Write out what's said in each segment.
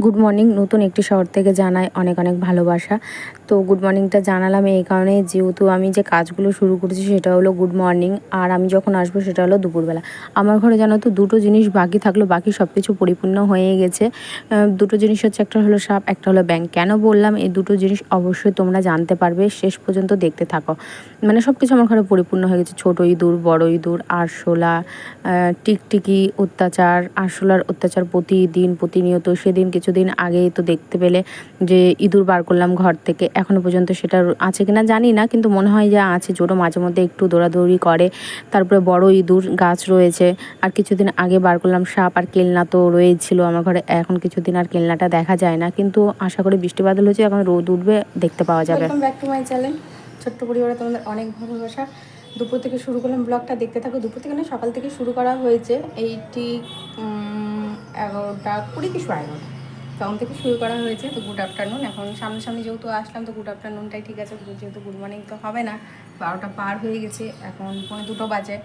Good morning. নতুন একটি শহর থেকে জানাই অনেক অনেক ভালোবাসা। তো গুড মর্নিংটা জানালাম এই কারণে, যেহেতু আমি যে কাজগুলো শুরু করেছি সেটা হলো গুড মর্নিং, আর আমি যখন আসবো সেটা হলো দুপুরবেলা। আমার ঘরে জানো তো দুটো জিনিস বাকি থাকলো, বাকি সব কিছু পরিপূর্ণ হয়ে গেছে। দুটো জিনিস হচ্ছে, একটা হলো সাপ, একটা হলো ব্যাঙ। কেন বললাম এই দুটো জিনিস অবশ্যই তোমরা জানতে পারবে, শেষ পর্যন্ত দেখতে থাকো। মানে সব কিছু আমার ঘরে পরিপূর্ণ হয়ে গেছে। ছোটো ইঁদুর, বড় ইঁদুর, আরশোলা, টিকটিকি অত্যাচার। আরশোলার অত্যাচার প্রতিদিন প্রতিনিয়ত। সেদিন কিছুদিন আগেই তো দেখতে পেলে যে ইঁদুর বার করলাম ঘর থেকে, এখনও পর্যন্ত সেটা আছে কিনা জানি না, কিন্তু মনে হয় যে আছে। জোরও মাঝে মধ্যে একটু দৌড়াদৌড়ি করে। তারপরে বড় ইঁদুর গাছ রয়েছে। আর কিছুদিন আগে বার করলাম সাপ, আর কেলনা তো রয়েছিল আমার ঘরে। এখন কিছুদিন আর কেলনাটা দেখা যায় না, কিন্তু আশা করি বৃষ্টি বাদল হয়েছে, এখন রোদ উঠবে, দেখতে পাওয়া যাবে। Welcome back to my channel. ছোট্ট পরিবারে তোমাদের অনেক ভালোবাসা। দুপুর থেকে শুরু করলাম ব্লগটা, দেখতে থাকো। দুপুর থেকে না, সকাল থেকে শুরু করা হয়েছে। এই ঠিক 11টা 20 কি 11:30 তখন থেকে শুরু করা হয়েছে। তো গুড আফটারনুন। এখন সামনাসামনি যেহেতু আসলাম, তো গুড আফটারনুনটাই ঠিক আছে, যেহেতু গুড মর্নিং তো হবে না। 12টা পার হয়ে গেছে, এখন 2:45 বাজে।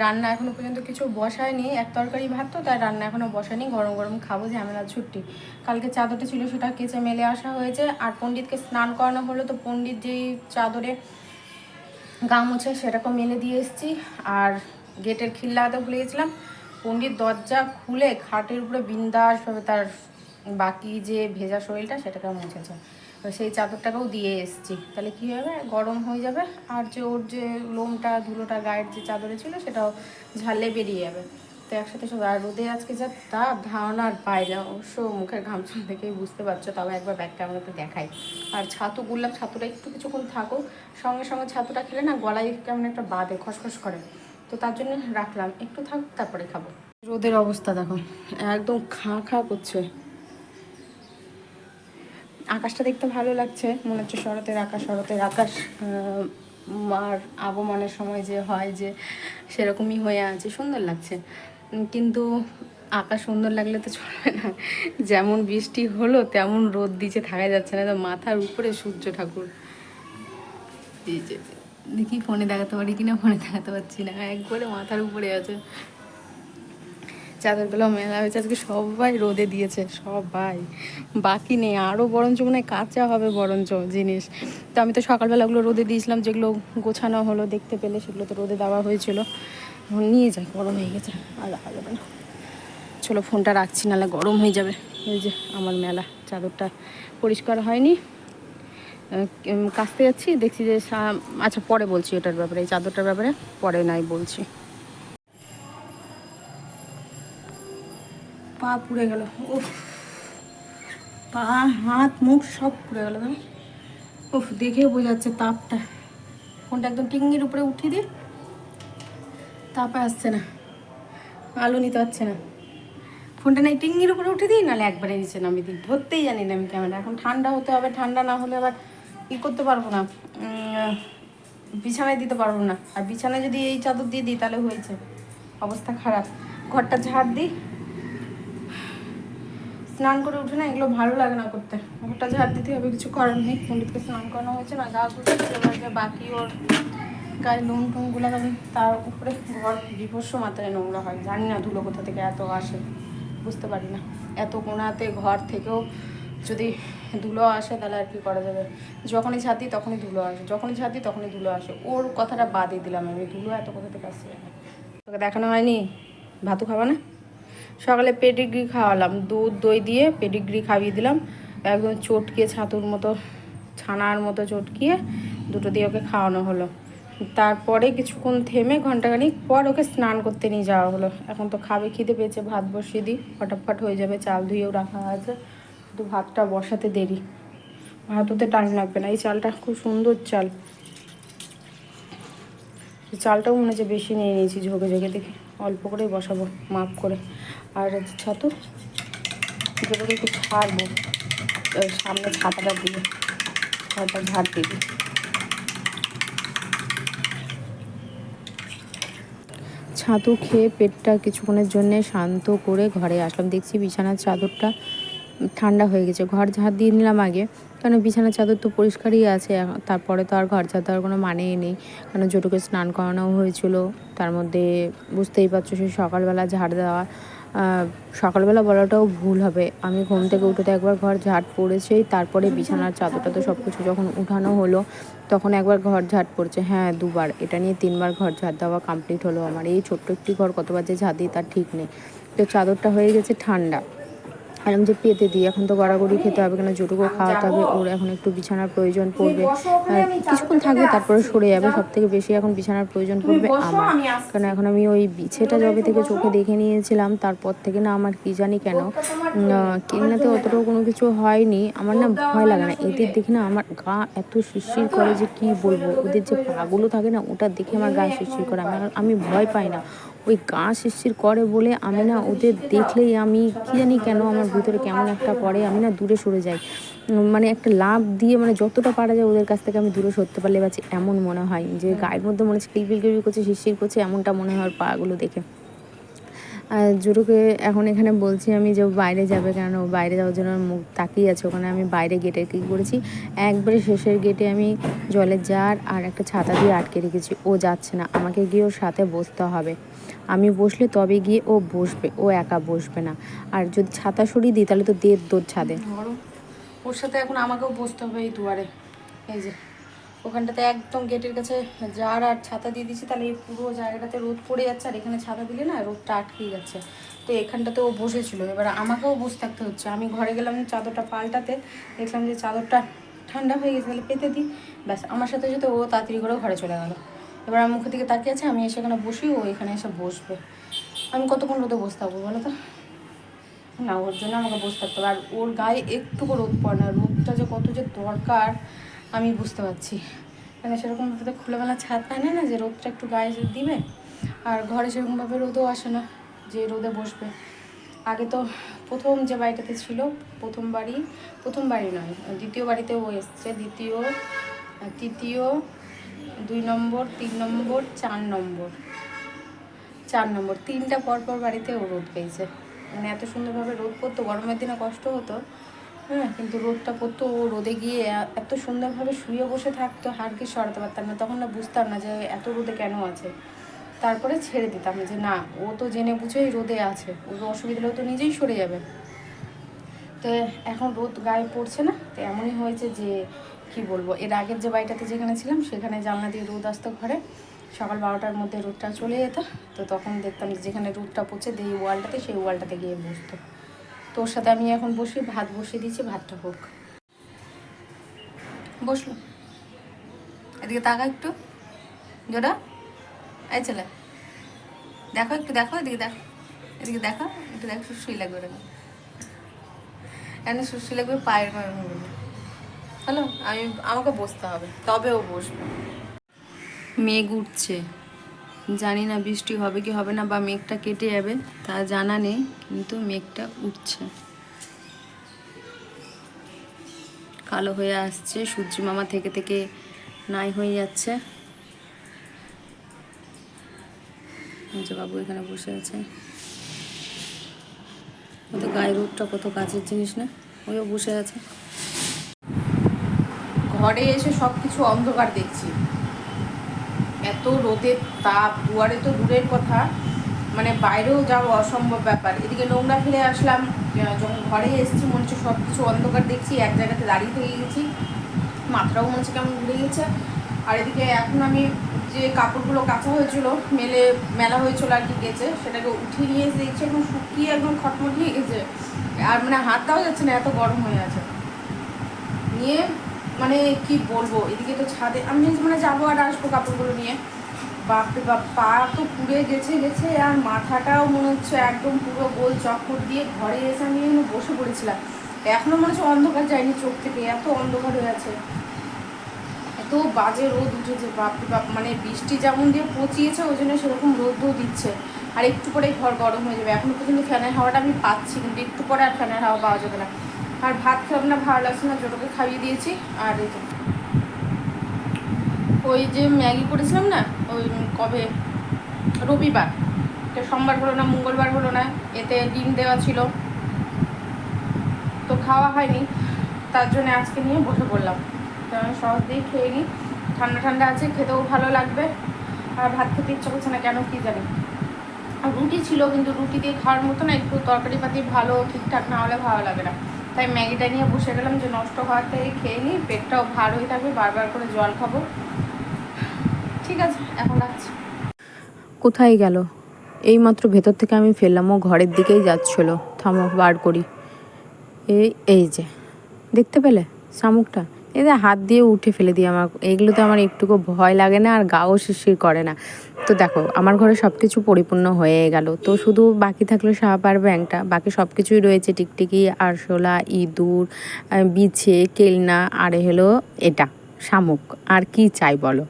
রান্না এখনও পর্যন্ত কিছু বসায়নি। এক তরকারি ভাত, তো তাই রান্না এখনও বসায়নি। গরম গরম খাবো, ঝামেলা ছুটি। কালকে চাদরটা ছিল সেটা কেচে মেলে আসা হয়েছে, আর পণ্ডিতকে স্নান করানো হলো। তো পণ্ডিত যেই চাদরে গা মুছে সেটাকেও মেলে দিয়ে এসেছি। আর গেটের খিল লাগাতে ভুলে গেছিলাম। পণ্ডিত দরজা খুলে খাটের উপরে বিন্দাসভাবে তার বাকি যে ভেজা শরীরটা সেটাকে মুছেছে। তো সেই চাদরটাকেও দিয়ে এসেছি। তাহলে কী হবে, গরম হয়ে যাবে। আর যে ওর যে লোমটা ধুলোটা গায়ের যে চাদরে ছিল সেটাও ঝালে বেরিয়ে যাবে। তো একসাথে সব। আর রোদে আজকে যা তাপ, ধারণার বাইরে। অবশ্য মুখের ঘামছুন থেকেই বুঝতে পারছো, তবে একবার ব্যাক ক্যামেরাতে দেখাই। আর ছাতু গুললাম, ছাতুটা একটু কিছুক্ষণ থাকুক। সঙ্গে সঙ্গে ছাতুটা খেলে না গলায় কেমন একটা বাদে, খসখস করে। তো তার জন্য রাখলাম, একটু থাক তারপরে খাবো। রোদের অবস্থা দেখো, একদম খাঁ খাঁ করছে। আকাশটা দেখতে ভালো লাগছে, মনে হচ্ছে শরতের আকাশ। শরতের আকাশ আর আগমনের সময় যে হয়, যে সেরকমই হয়ে আছে, সুন্দর লাগছে। কিন্তু আকাশ সুন্দর লাগলে তো চলবে না। যেমন বৃষ্টি হলো তেমন রোদ দিচ্ছে, থাকা যাচ্ছে না। তো মাথার উপরে সূর্য ঠাকুর। এই যে দেখি ফোনে দেখাতে পারি কিনা, ফোনে দেখাতে পারছি না, একবারে মাথার উপরে আছে। চাদরগুলো মেলা হয়েছে আজকে, সবাই রোদে দিয়েছে, সবাই, বাকি নেই। আরও বরঞ্চ মনে হয় কাঁচা হবে বরঞ্চ জিনিস। তো আমি তো সকালবেলা ওগুলো রোদে দিয়েছিলাম, যেগুলো গোছানো হলো দেখতে পেলে, সেগুলো তো রোদে দেওয়া হয়েছিল। নিয়ে যাই, গরম হয়ে গেছে, আর রাখা যাবে না। চলো ফোনটা রাখছি, নাহলে গরম হয়ে যাবে। এই যে আমার মেলা চাদরটা পরিষ্কার হয়নি, কাচতে যাচ্ছি, দেখছি যে আচ্ছা পরে বলছি এটার ব্যাপারে, এই চাদরটার ব্যাপারে পরে নাই বলছি। পা পুড়ে গেল, উফ, পা হাত মুখ সব পুড়ে গেল। উফ, দেখে বোঝা যাচ্ছে তাপটা। ফোনটা একদম টিঙ্গির উপরে উঠিয়ে দিই, তাপে আসছে না, আলো নিতে পারছে না। ফোনটা নাই টিঙ্গির উপরে উঠে দিই, নাহলে একবারে নিচে নামিয়ে দিই। ধরতেই জানি না আমি ক্যামেরা। এখন ঠান্ডা হতে হবে, ঠান্ডা না হলে আবার ই করতে পারবো না, বিছানায় দিতে পারবো না। আর বিছানায় যদি এই চাদর দিয়ে দিই তাহলে হয়েছে, অবস্থা খারাপ। ঘরটা ঝাড় দিই, স্নান করে উঠে না এগুলো ভালো লাগে না করতে। ঘরটা ঝাড় দিতে হবে, কিছু করার নেই। পণ্ডিতকে স্নান করানো হয়েছে না, গা ঘুরছে, বাকি ওর গায়ে লোম টোমগুলো হবে, তার উপরে ঘর বিভৎস মাত্রায় নোংরা হয়। জানি না ধুলো কোথা থেকে এত আসে, বুঝতে পারি না। এত কোণাতে ঘর থেকেও যদি ধুলো আসে তাহলে আর কি করা যাবে। যখনই ছাতি তখনই ধুলো আসে, যখনই ছাতি তখনই ধুলো আসে। ওর কথাটা বাদই দিলাম আমি, ধুলো এত কোথা থেকে আসছে। তোকে দেখানো হয়নি, ভাতু খাবা না? সকালে পেডিগ্রি খাওয়ালাম, দুধ দই দিয়ে পেডিগ্রি খাইয়ে দিলাম। একদম চটকিয়ে ছাতুর মতো, ছানার মতো চটকিয়ে দুটো দিয়ে ওকে খাওয়ানো হলো। তারপরে কিছুক্ষণ থেমে ঘন্টাখানিক পর ওকে স্নান করতে নিয়ে যাওয়া হলো। এখন তো খাবে, খিদে পেয়েছে, ভাত বসিয়ে দিই, ফটাফট হয়ে যাবে। চাল ধুয়েও রাখা আছে, শুধু ভাতটা বসাতে দেরি। ভাত হতে টাইম লাগবে না। এই চালটা খুব সুন্দর চাল, চালটাও মনে হচ্ছে বেশি নিয়ে নিয়েছি, ঝোঁকে ঝোঁকে দেখি, অল্প করেই বসাবো মাপ করে। আর ছাতু যেগুলো একটু ছাড়বো, সামনে ছাতাটা দিয়ে ছাতা ঝাড় দিবি। ছাতু খেয়ে পেটটা কিছুক্ষণের জন্যে শান্ত করে ঘরে আসলাম। দেখছি বিছানার চাদরটা ঠান্ডা হয়ে গেছে, ঘর ঝাড় দিয়ে নিলাম আগে, কারণ বিছানার চাদর তো পরিষ্কারই আছে। তারপরে তো আর ঘর ঝাড় দেওয়ার কোনো মানেই নেই, কারণ জটুকে স্নান করানো হয়েছিল। তার মধ্যে বুঝতেই পারছো সেই সকালবেলা ঝাড় দেওয়া, সকালবেলা বলাটাও ভুল হবে। আমি ঘুম থেকে উঠে তো একবার ঘর ঝাঁট পড়েছেই, তারপরে বিছানার চাদরটা তো সব কিছু যখন উঠানো হলো তখন একবার ঘর ঝাঁট পড়েছে, হ্যাঁ 2বার, এটা নিয়ে 3বার ঘর ঝাঁট দেওয়া কমপ্লিট হলো আমার। এই ছোট্ট একটি ঘর কতবার যে ঝাঁট দিই তার ঠিক নেই। তো চাদরটা হয়ে গেছে ঠান্ডা, আর আমি যে পেতে দিই, এখন তো গড়াগড়ি খেতে হবে, কেন জোটুকু খাওয়াতে হবে, ওর এখন একটু বিছানার প্রয়োজন পড়বে, কিছুক্ষণ থাকবে তারপরে সরে যাবে। সব থেকে বেশি এখন বিছানার প্রয়োজন পড়বে আমার, কারণ এখন আমি ওই বিছেটা যবে থেকে চোখে দেখে নিয়েছিলাম তারপর থেকে না আমার কি জানি কেন কেনাতে অতটাও কোনো কিছু হয়নি, আমার না ভয় লাগে না এদের দেখে, না আমার গা এত শিরশির করে যে কি বলবো। ওদের যে পাগুলো থাকে না ওটা দেখে আমার গা শিরশির করে, আমি ভয় পাই না, ওই গা শিরশির করে বলে আমি না ওদের দেখলেই আমি কি জানি কেন আমার ভিতরে কেমন একটা করে, আমি না দূরে সরে যাই। মানে একটা লাফ দিয়ে, মানে যতটা পারা যায় ওদের কাছ থেকে আমি দূরে সরতে পারলে বাঁচি, এমন মনে হয় যে গায়ের মধ্যে মনে হচ্ছে কিলবিল কিলবিল করছে, শিরশির করছে, এমনটা মনে হয় ওর পাগুলো দেখে। আর জুরুকে এখন এখানে বলছি আমি যে বাইরে যাবে, কেন বাইরে যাওয়ার জন্য মুখ তাকিয়ে আছে। ওখানে আমি বাইরে গেটে কী করেছি, একবারে শেষের গেটে আমি জলের জার আর একটা ছাতা দিয়ে আটকে রেখেছি। ও যাচ্ছে না, আমাকে গিয়ে ওর সাথে বসতে হবে। আমি বসলে তবে গিয়ে ও বসবে, ও একা বসবে না। আর যদি ছাতা সরিয়ে দিই তাহলে তো দৌড় ছাদে। ওর সাথে এখন আমাকেও বসতে হবে এই দুয়ারে। এই যে ওখানটাতে একদম গেটের কাছে জার আর ছাতা দিয়ে দিচ্ছি, তাহলে এই পুরো জায়গাটাতে রোদ পড়ে যাচ্ছে, আর এখানে ছাতা দিলে না রোদটা আটকে যাচ্ছে। তো এখানটাতে ও বসেছিল, এবার আমাকেও বসে থাকতে হচ্ছে। আমি ঘরে গেলাম চাদরটা পাল্টাতে, দেখলাম যে চাদরটা ঠান্ডা হয়ে গেছে, তাহলে পেতে দিই। ব্যাস, আমার সাথে সাথে ও তাড়াতাড়ি করে ঘরে চলে গেল। এবার আমার মুখের দিকে তাকিয়ে আছে, আমি এসে এখানে বসি, ও এখানে এসে বসবে। আমি কতক্ষণ রোদে বসে থাকবো বলো তো? না, ওর জন্য আমাকে বসে থাকতে হবে। আর ওর গায়ে একটুকু রোদ পড়ে না, রোদটা যে কত যে দরকার আমি বুঝতে পারছি। মানে সেরকমভাবে খোলামেলা ছাদ পায় না যে রোদটা একটু গায়ে দিবে, আর ঘরে সেরকমভাবে রোদও আসে না যে রোদে বসবে। আগে তো প্রথম যে বাড়িটাতে ছিল, প্রথম বাড়ি নয়, দ্বিতীয় বাড়িতে ও এসছে, দ্বিতীয়, তৃতীয়, 2 নম্বর, 3 নম্বর, 4 নম্বর 3টা পরপর বাড়িতে ও রোদ পেয়েছে। মানে এত সুন্দরভাবে রোদ পড়তো, গরমের দিনে কষ্ট হতো, হ্যাঁ, কিন্তু রোদটা পড়তো, ও রোদে গিয়ে এত সুন্দরভাবে শুয়ে বসে থাকতো, হাড়কে সরাতে পারতাম না। তখন না বুঝতাম না যে এত রোদে কেন আছে। তারপরে ছেড়ে দিতাম যে না, ও তো জেনে বুঝেই রোদে আছে, ওর অসুবিধা হলে তো নিজেই সরে যাবে। তো এখন রোদ গায়ে পড়ছে না, তো এমনই হয়েছে যে কি বলবো, এর আগের যে বাড়িটাতে যেখানে ছিলাম সেখানে জানলা দিয়ে রোদ আসতো ঘরে, সকাল 12টার মধ্যে রোদটা চলে যেত। তো তখন দেখতাম যেখানে রোদটা পড়ছে এই ওয়ালটাতে, সেই ওয়ালটাতে গিয়ে বসতো। তোর সাথে আমি এখন বসি, ভাত বসিয়ে দিচ্ছি, ভাতটা হোক। বসলো, এদিকে তাকা একটু, জোড়া, এই ছেলে দেখো একটু, দেখো এদিকে, দেখো এদিকে, দেখো একটু, দেখো সুশ্রী লাগবে, ওরকম এখানে সুশ্রী লাগবে পায়ের কারণে বলে। হ্যালো, আমাকে বসতে হবে, তবে ও বসবে। মেঘ উঠছে, জানি না বৃষ্টি হবে কি হবে না, বা মেঘটা কেটে যাবে তা জানা নেই, কিন্তু মেঘটা উঠছে, কালো হয়ে আসছে, সূর্য মামা থেকে থেকে নাই হয়ে যাচ্ছে। যে বাবু এখানে বসে আছে, কত গায়ে রোদটা কত কাছের জিনিস না, ওইও বসে আছে। ঘরে এসে সব কিছু অন্ধকার দেখছি, এত রোদের তাপ, দুয়ারে তো দূরের কথা, মানে বাইরেও যাওয়া অসম্ভব ব্যাপার। এদিকে নোংরা ফেলে আসলাম, যখন ঘরে এসেছি মনে হচ্ছে সব কিছু অন্ধকার দেখছি, এক জায়গাতে দাঁড়িয়ে থেকে গেছি, মাথাটাও মনে হচ্ছে কেমন ঘুরে গেছে। আর এদিকে এখন আমি যে কাপড়গুলো কাঁচা হয়েছিল, মেলা হয়েছিল আর কি গেছে, সেটাকে উঠিয়ে নিয়ে এসে দেখছি এখন শুকিয়ে একদম খটমটিয়ে গেছে, আর মানে হাত দেওয়া যাচ্ছে না, এত গরম হয়ে আছে। নিয়ে মানে কি বলবো, এদিকে তো ছাদে আমি মানে যাবো আর আসবো কাপড়গুলো নিয়ে, বাপরে বাপ, পা তো পুড়ে গেছে, আর মাথাটাও মনে হচ্ছে একদম পুরো গোল চক্কর দিয়ে। ঘরে এসে আমি বসে পড়েছিলাম, এখনো মনে হচ্ছে অন্ধকার যায়নি চোখ থেকে, এত অন্ধকার হয়ে আছে, এত বাজে রোদ উঠেছে, বাপরে বাপ। মানে বৃষ্টি যেমন দিয়ে পচিয়েছে, ওই জন্য সেরকম রোদও দিচ্ছে, আর একটু পরেই ঘর গরম হয়ে যাবে। এখনো পর্যন্ত ফ্যানের হাওয়াটা আমি পাচ্ছি, কিন্তু একটু পরে আর ফ্যানের হাওয়া পাওয়া যাবে না। আর ভাত খাবে না, ভালো লাগছে না, জোটোকে খাইয়ে দিয়েছি। আর এই তো ওই যে ম্যাগি করেছিলাম না, ওই কবে রবিবার, সোমবার হলো না, মঙ্গলবার হলো না, এতে ডিম দেওয়া ছিল, তো খাওয়া হয়নি, তার জন্য আজকে নিয়ে বসে পড়লাম। তো আমি সহজ দিয়ে খেয়ে নিই, ঠান্ডা ঠান্ডা আছে, খেতেও ভালো লাগবে, আর ভাত খেতে ইচ্ছা করছে না কেন কি জানি। আর রুটি ছিল, কিন্তু রুটি দিয়ে খাওয়ার মতো না, একটু তরকারি পাতি ভালো ঠিকঠাক না হলে ভালো লাগে না। তাই ম্যাগিটা নিয়ে বসে গেলাম যে নষ্ট হওয়ার থেকে খেয়ে নিই, পেটটাও ভার হয়ে থাকবে, বারবার করে জল খাবো। ঠিক আছে, এখন রাখছি। কোথায় গেল? এইমাত্র ভেতর থেকে আমি ফেললাম, ও ঘরের দিকেই যাচ্ছিলো। থামো, বার করি। এই যে দেখতে পেলে শামুকটা, এদের হাত দিয়ে উঠে ফেলে দিই। আমার এগুলোতে আমার একটুকু ভয় লাগে না, আর গাও শিরশির করে না। তো দেখো আমার ঘরে সব কিছু পরিপূর্ণ হয়ে গেল, তো শুধু বাকি থাকলো সাপ আর ব্যাঙটা। বাকি সব কিছুই রয়েছে, টিকটিকি, আরশোলা, ইঁদুর, বিছে, কেলনা, আর হলো এটা শামুক। আর কি চাই বলো?